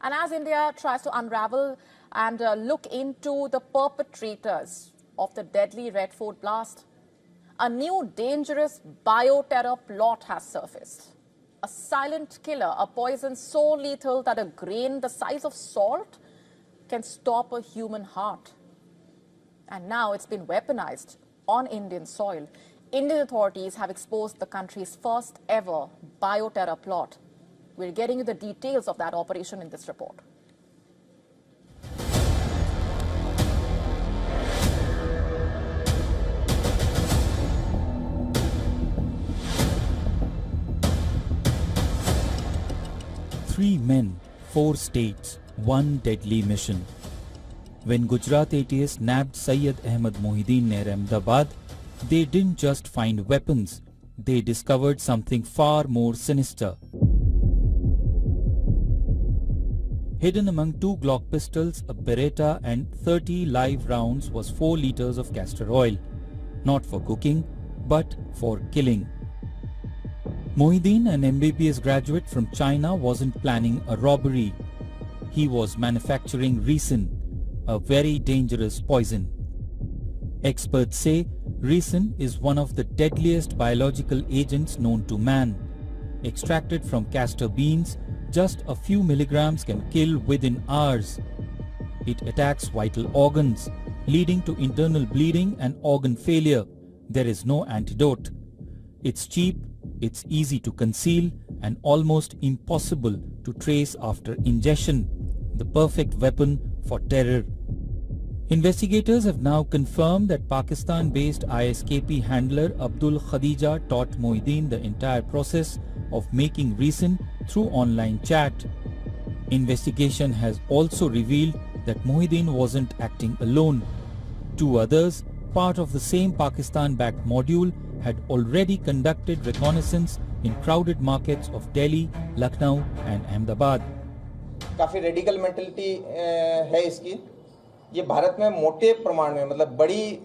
And as India tries to unravel and look into the perpetrators of the deadly Red Fort blast, a new dangerous bioterror plot has surfaced. A silent killer, a poison so lethal that a grain the size of salt can stop a human heart. And now it's been weaponized on Indian soil. Indian authorities have exposed the country's first ever bioterror plot. We're getting you the details of that operation in this report. Three men, 4 states, 1 deadly mission. When Gujarat ATS nabbed Syed Ahmed Mohideen near Ahmedabad, they didn't just find weapons, they discovered something far more sinister. Hidden among 2 Glock pistols, a Beretta and 30 live rounds was 4 liters of castor oil, not for cooking, but for killing. Mohideen, an MBBS graduate from China, wasn't planning a robbery. He was manufacturing ricin, a very dangerous poison. Experts say ricin is one of the deadliest biological agents known to man. Extracted from castor beans, just a few milligrams can kill within hours. It attacks vital organs, leading to internal bleeding and organ failure. There is no antidote. It's cheap, it's easy to conceal, and almost impossible to trace after ingestion. The perfect weapon for terror. Investigators have now confirmed that Pakistan-based ISKP handler Abdul Khadija taught Mohideen the entire process of making ricin through online chat. Investigation has also revealed that Mohideen wasn't acting alone. 2 others, part of the same Pakistan-backed module, had already conducted reconnaissance in crowded markets of Delhi, Lucknow and Ahmedabad. काफ़ी radical mentality है इसकी। ये भारत में मोटे प्रमाण में मतलब बड़ी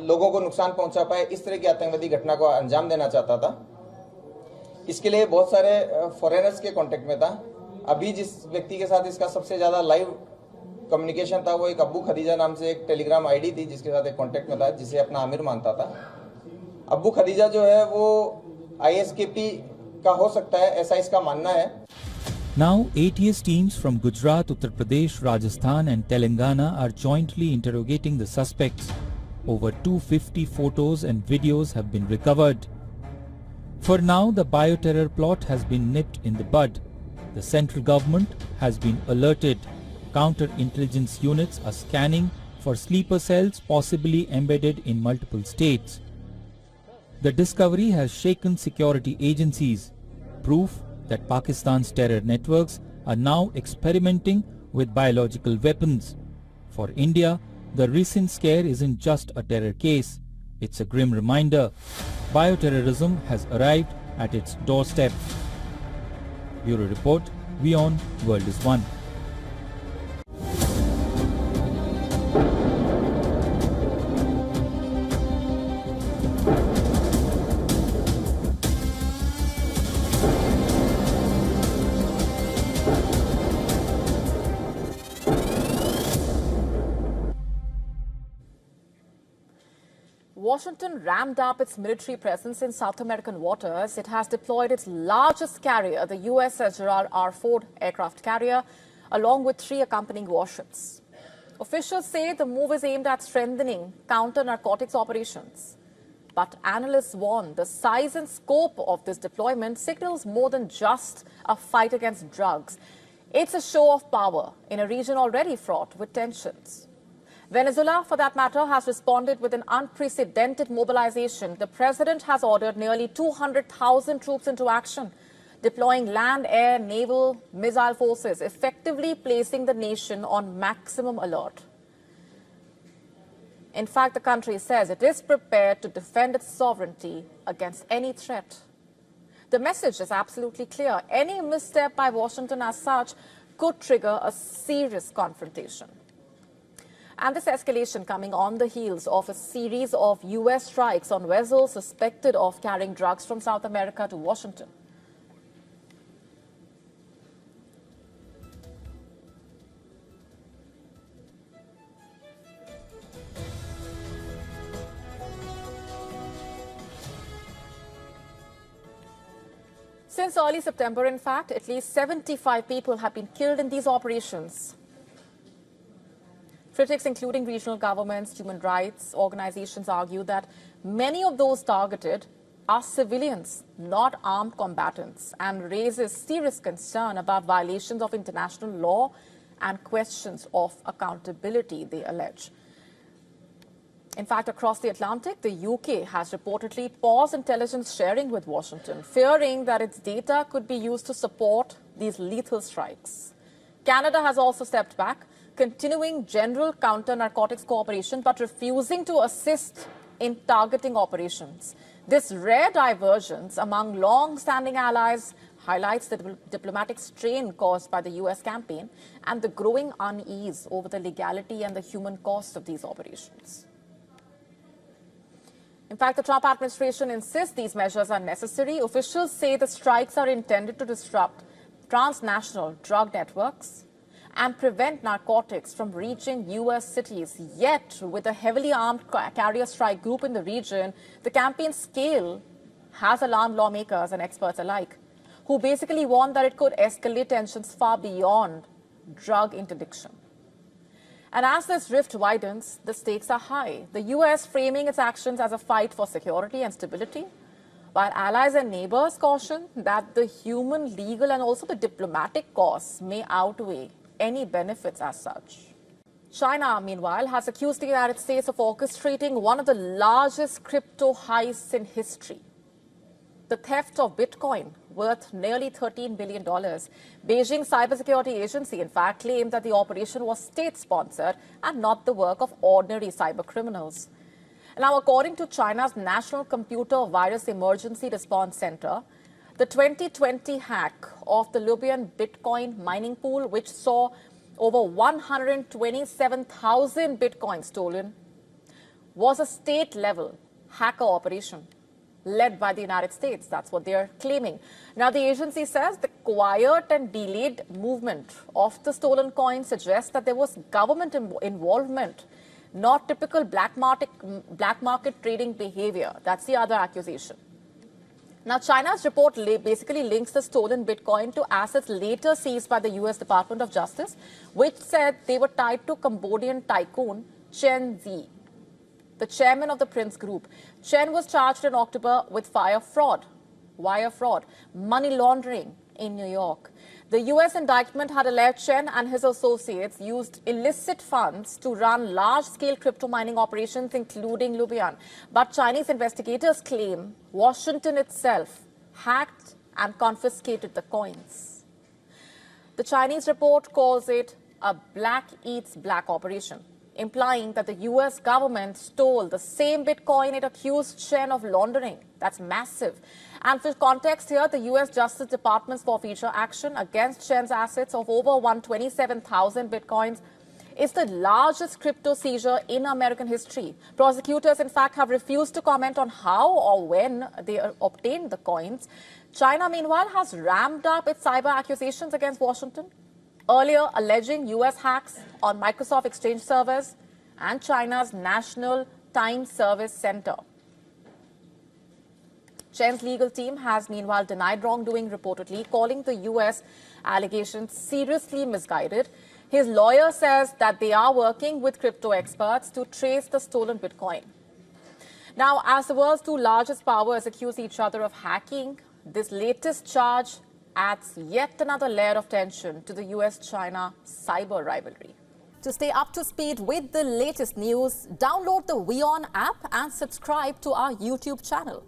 लोगों को नुकसान पहुंचा पाए इस तरह की आतंकवादी घटना को अंजाम देना चाहता था। इसके लिए बहुत सारे फॉरेनर्स के कांटेक्ट में था। अभी जिस व्यक्ति के साथ इसका सबसे ज़्यादा लाइव कम्युनिकेशन था वो एक अब्बू खदीजा नाम से एक टेलीग्राम आईडी थी जिसके साथ एक कांटेक्ट में था, जिसे अपना आमिर मानता था। अब्बू खदीजा जो है वो आईएसकेपी का हो सकता है, ऐसा इसका मानना है। Now, ATS teams from Gujarat, Uttar Pradesh, Rajasthan and Telangana are jointly interrogating the suspects. Over 250 photos and videos have been recovered. For now, the bioterror plot has been nipped in the bud. The central government has been alerted. Counter-intelligence units are scanning for sleeper cells possibly embedded in multiple states. The discovery has shaken security agencies. Proof that Pakistan's terror networks are now experimenting with biological weapons. For India, the recent scare isn't just a terror case, it's a grim reminder. Bioterrorism has arrived at its doorstep. Bureau Report, WION World is One. Washington ramped up its military presence in South American waters. It has deployed its largest carrier, the USS Gerald R. Ford aircraft carrier, along with 3 accompanying warships. Officials say the move is aimed at strengthening counter-narcotics operations. But analysts warn the size and scope of this deployment signals more than just a fight against drugs. It's a show of power in a region already fraught with tensions. Venezuela, for that matter, has responded with an unprecedented mobilization. The president has ordered nearly 200,000 troops into action, deploying land, air, naval, missile forces, effectively placing the nation on maximum alert. In fact, the country says it is prepared to defend its sovereignty against any threat. The message is absolutely clear. Any misstep by Washington as such could trigger a serious confrontation. And this escalation coming on the heels of a series of U.S. strikes on vessels suspected of carrying drugs from South America to Washington. Since early September, in fact, at least 75 people have been killed in these operations. Critics, including regional governments, human rights organizations, argue that many of those targeted are civilians, not armed combatants, and raises serious concern about violations of international law and questions of accountability, they allege. In fact, across the Atlantic, the UK has reportedly paused intelligence sharing with Washington, fearing that its data could be used to support these lethal strikes. Canada has also stepped back, continuing general counter-narcotics cooperation but refusing to assist in targeting operations. This rare divergence among long-standing allies highlights the diplomatic strain caused by the US campaign and the growing unease over the legality and the human cost of these operations. In fact, the Trump administration insists these measures are necessary. Officials say the strikes are intended to disrupt transnational drug networks and prevent narcotics from reaching U.S. cities. Yet, with a heavily armed carrier strike group in the region, the campaign's scale has alarmed lawmakers and experts alike, who basically warn that it could escalate tensions far beyond drug interdiction. And as this rift widens, the stakes are high. The U.S. framing its actions as a fight for security and stability, while allies and neighbors caution that the human, legal, and also the diplomatic costs may outweigh any benefits as such. China, meanwhile, has accused the United States of orchestrating one of the largest crypto heists in history. The theft of Bitcoin, worth nearly $13 billion. Beijing's cybersecurity agency, in fact, claimed that the operation was state-sponsored and not the work of ordinary cyber criminals. Now, according to China's National Computer Virus Emergency Response Center, the 2020 hack of the Luobian Bitcoin mining pool, which saw over 127,000 Bitcoins stolen, was a state-level hacker operation led by the United States. That's what they're claiming. Now, the agency says the quiet and delayed movement of the stolen coins suggests that there was government involvement, not typical black market trading behavior. That's the other accusation. Now, China's report basically links the stolen Bitcoin to assets later seized by the U.S. Department of Justice, which said they were tied to Cambodian tycoon Chen Zi, the chairman of the Prince Group. Chen was charged in October with wire fraud, money laundering in New York. The U.S. indictment had alleged Chen and his associates used illicit funds to run large-scale crypto mining operations, including Luobian. But Chinese investigators claim Washington itself hacked and confiscated the coins. The Chinese report calls it a black eats black operation, implying that the U.S. government stole the same Bitcoin it accused Chen of laundering. That's massive. And for context here, the U.S. Justice Department's forfeiture action against Chen's assets of over 127,000 Bitcoins is the largest crypto seizure in American history. Prosecutors, in fact, have refused to comment on how or when they obtained the coins. China, meanwhile, has ramped up its cyber accusations against Washington, earlier alleging U.S. hacks on Microsoft Exchange servers and China's National Time Service Center. Chen's legal team has meanwhile denied wrongdoing, reportedly calling the U.S. allegations seriously misguided. His lawyer says that they are working with crypto experts to trace the stolen Bitcoin. Now, as the world's two largest powers accuse each other of hacking, this latest charge adds yet another layer of tension to the U.S.-China cyber rivalry. To stay up to speed with the latest news, download the WION app and subscribe to our YouTube channel.